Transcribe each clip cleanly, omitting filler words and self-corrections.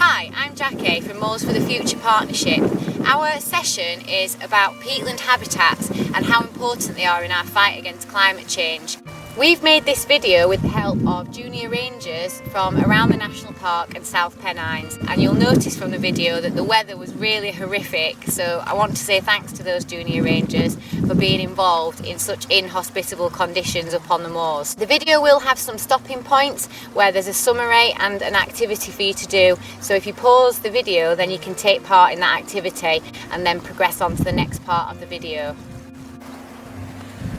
Hi, I'm Jackie from Moors for the Future Partnership. Our session is about peatland habitats and how important they are in our fight against climate change. We've made this video with the help of junior rangers from around the National Park and South Pennines, and you'll notice from the video that the weather was really horrific, so I want to say thanks to those junior rangers for being involved in such inhospitable conditions up on the moors. The video will have some stopping points where there's a summary and an activity for you to do, so if you pause the video then you can take part in that activity and then progress on to the next part of the video.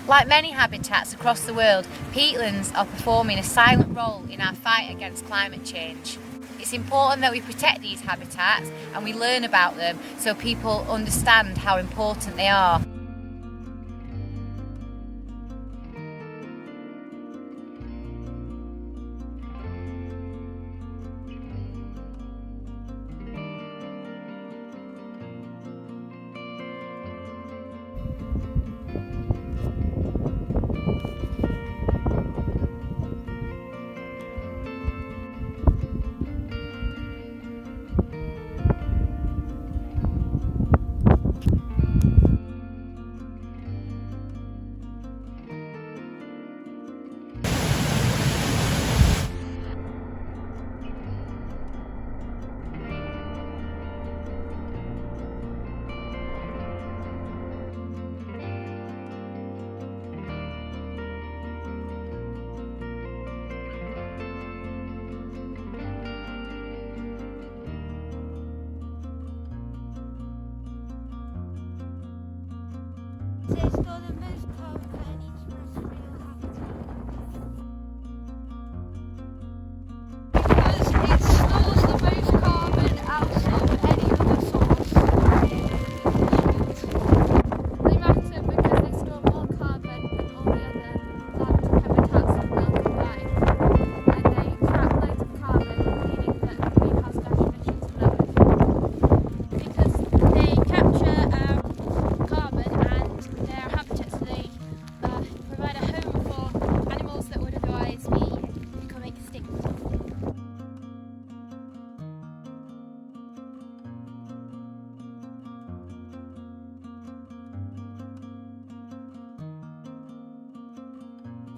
Like many habitats across the world, peatlands are performing a silent role in our fight against climate change. It's important that we protect these habitats and we learn about them so people understand how important they are. They store the most carbon for any terrestrial habitat. Because it stores the most carbon out of any other source. They matter because they store more carbon than all the other land habitats that we'll combine. And they trap loads of carbon, meaning that greenhouse gas emissions are lowered. Because they capture carbon and their habitats, they provide a home for animals that would otherwise become extinct.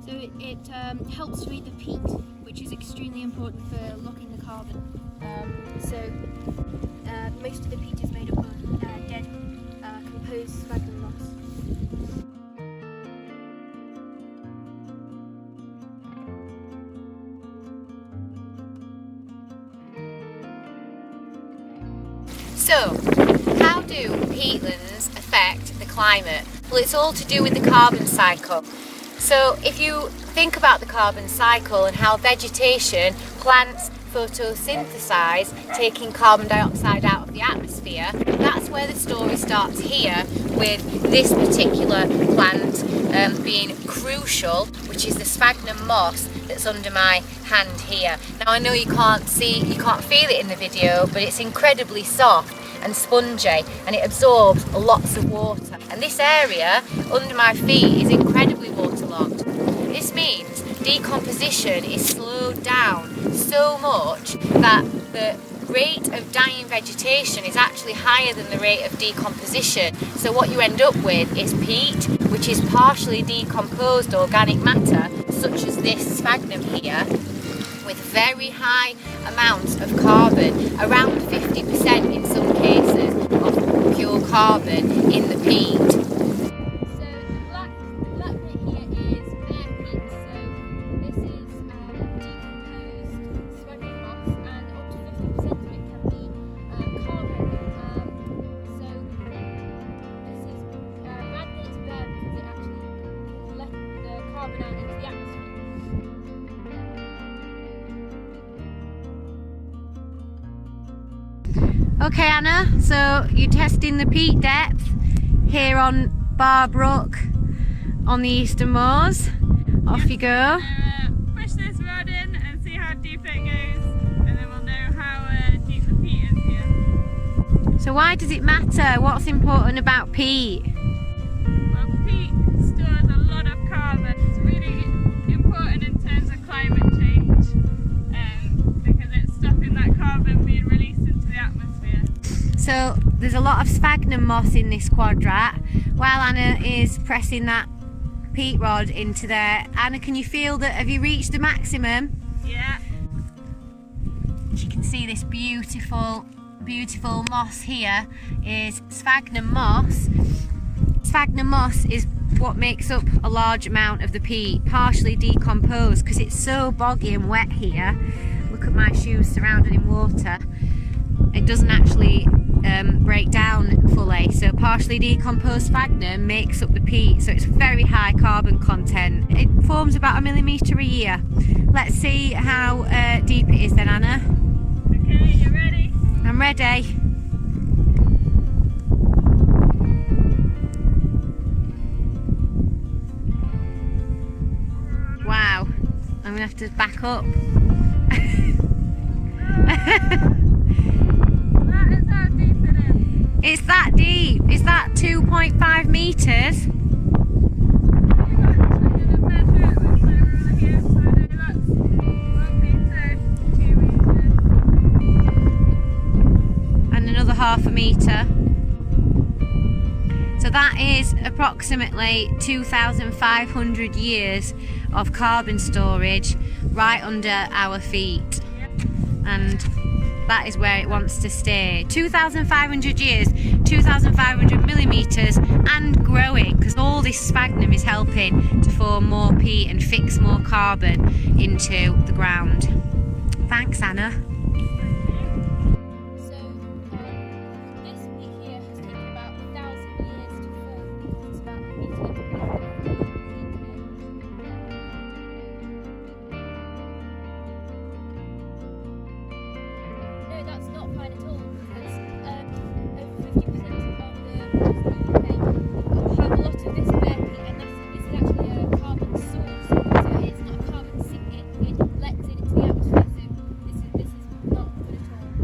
So it helps to eat the peat, which is extremely important for locking the carbon. Most of the peat is made up of dead composed sphagnum moss. So, how do peatlands affect the climate? Well, it's all to do with the carbon cycle. So if you think about the carbon cycle and how vegetation, plants, photosynthesize, taking carbon dioxide out of the atmosphere, that's where the story starts here with this particular plant being crucial, which is the sphagnum moss that's under my hand here. Now I know you can't feel it in the video, but it's incredibly soft and spongy and it absorbs lots of water. And this area under my feet is incredibly waterlogged. This means decomposition is slowed down so much that the rate of dying vegetation is actually higher than the rate of decomposition. So what you end up with is peat, which is partially decomposed organic matter, such as this sphagnum here, with very high amounts of carbon, around 50% in some cases of pure carbon in the peat. Okay Anna, so you're testing the peat depth here on Bar Brook on the Eastern Moors. Off you go. Push this rod in and see how deep it goes, and then we'll know how deep the peat is here. So why does it matter? What's important about peat? Well, peat stores a lot of carbon. It's really important in terms of climate change because it's stopping that carbon being released there's a lot of sphagnum moss in this quadrat while Anna is pressing that peat rod into there. Anna, can you feel that? Have you reached the maximum? Yeah. You can see this beautiful moss here is sphagnum moss. Sphagnum moss is what makes up a large amount of the peat, partially decomposed because it's so boggy and wet here. Look at my shoes surrounded in water. It doesn't actually break down fully, so partially decomposed sphagnum makes up the peat, so it's very high carbon content. It forms about 1 millimetre a year. Let's see how deep it is then, Anna. Okay, you ready? I'm ready. Wow, I'm gonna have to back up. That is how deep it is. It's that deep. Is that 2.5 metres? And another half a metre. So that is approximately 2,500 years of carbon storage right under our feet. And that is where it wants to stay. 2,500 years, 2,500 millimetres and growing, because all this sphagnum is helping to form more peat and fix more carbon into the ground. Thanks, Anna. So this peat here has taken about 1,000 years to form. It's about a metre. No, that's not fine at all, because over 50% of the UK have a lot of this bare peat, and this is actually a carbon source. So it's not a carbon sink, it lets it into the atmosphere. So this is not good at all.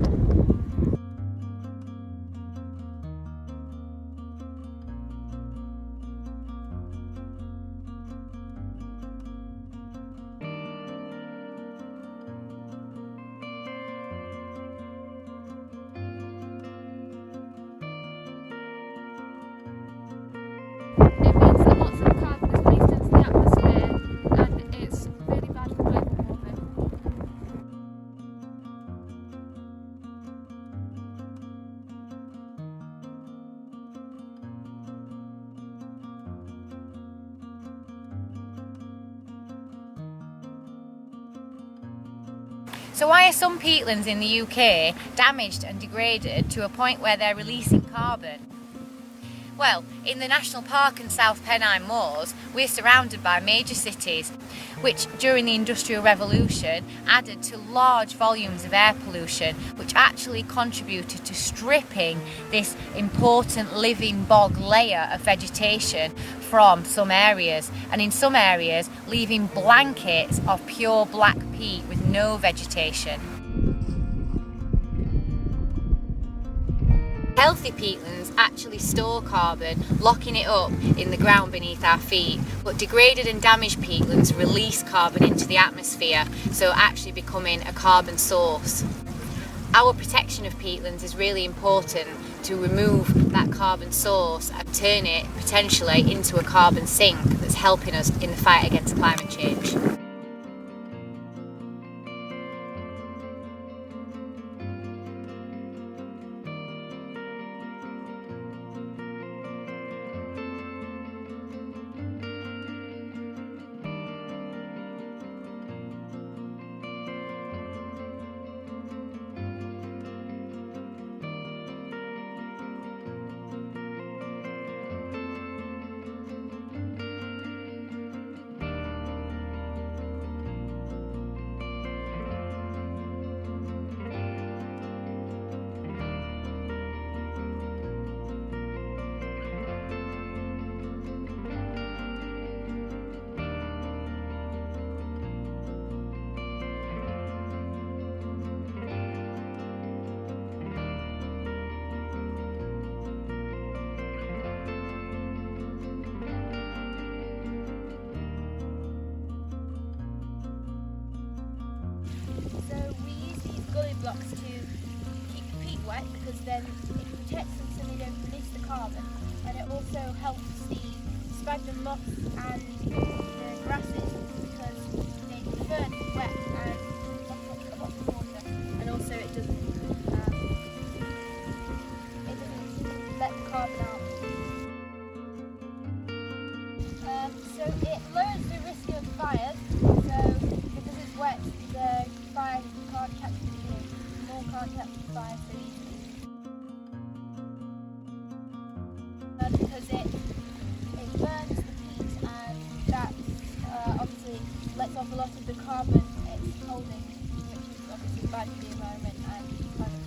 It means that lots of carbon is released into the atmosphere, and it's really bad for global warming. So why are some peatlands in the UK damaged and degraded to a point where they're releasing carbon? Well, in the National Park and South Pennine Moors, we're surrounded by major cities, which during the Industrial Revolution added to large volumes of air pollution, which actually contributed to stripping this important living bog layer of vegetation from some areas, and in some areas leaving blankets of pure black peat with no vegetation. Healthy peatlands actually store carbon, locking it up in the ground beneath our feet, but degraded and damaged peatlands release carbon into the atmosphere, so actually becoming a carbon source. Our protection of peatlands is really important to remove that carbon source and turn it potentially into a carbon sink that's helping us in the fight against climate change. So we use these gully blocks to keep the peat peat wet because then it protects them so they don't release the carbon, and it also helps the sphagnum moss and the grasses because they prefer to be wet and not lots of water, and also it doesn't let the carbon out. So it lowers the risk of fires. So because it's wet, the fire can't catch more can't catch the fire so easily. Because it burns the peat, and that obviously lets off a lot of the carbon it's holding, which is obviously bad for the environment and climate.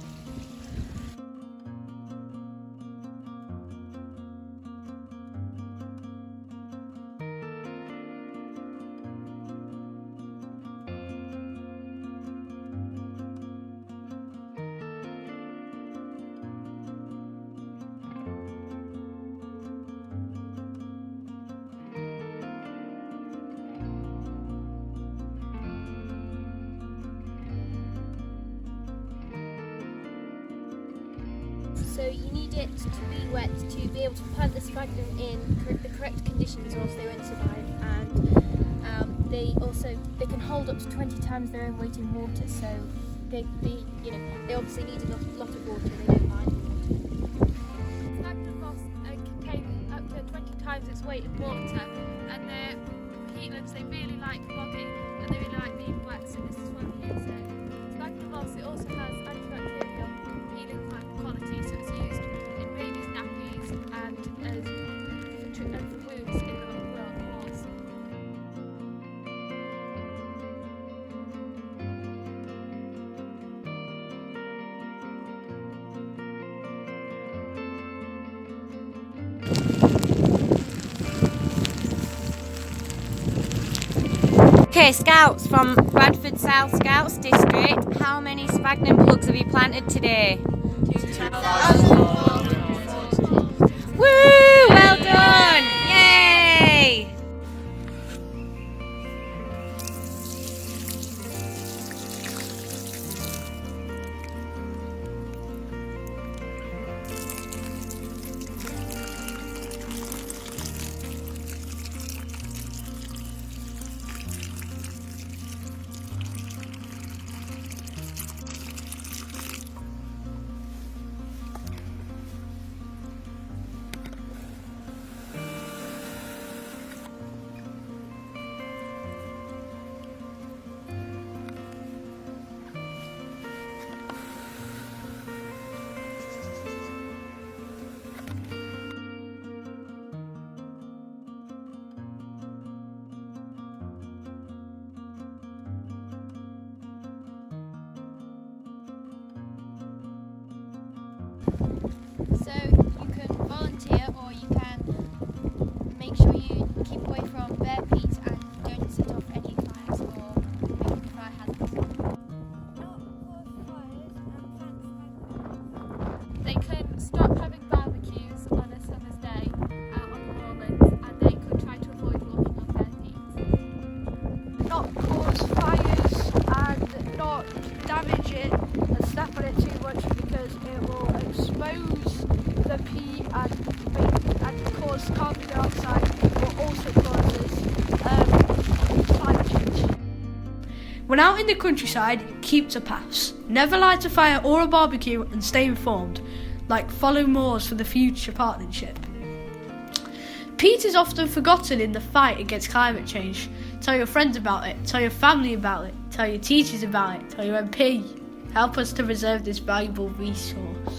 So you need it to be wet to be able to plant the sphagnum in the correct conditions, or else they won't survive. And they can hold up to 20 times their own weight in water. So they obviously need a lot of water. They don't mind water. Sphagnum moss contain up to 20 times its weight in water, and the peatlands, they really like bogging and they really like being wet. So this is why we use it. Sphagnum moss, it also has antibacterial healing quality, so it's used in babies' nappies and for wounds in the walls. Okay, Scouts from Bradford South Scouts District, how many sphagnum plugs have you planted today? 2,000. Woo! Well done! Yay! So you can volunteer, or you can make sure you keep away from bare peat and don't set off any fires or make any fire hazards. Not cause fires and plant. They can stop having barbecues on a summer's day out on the moorlands, and they could try to avoid walking on bare peat. Not cause fires and not damage it and step on it too much, because it will expose the peat and cause carbon dioxide, but also causes climate change. When out in the countryside, keep to pass. Never light a fire or a barbecue, and stay informed, like follow moors for the future partnership. Peat is often forgotten in the fight against climate change. Tell your friends about it, tell your family about it, tell your teachers about it, tell your MP. Help us to preserve this valuable resource.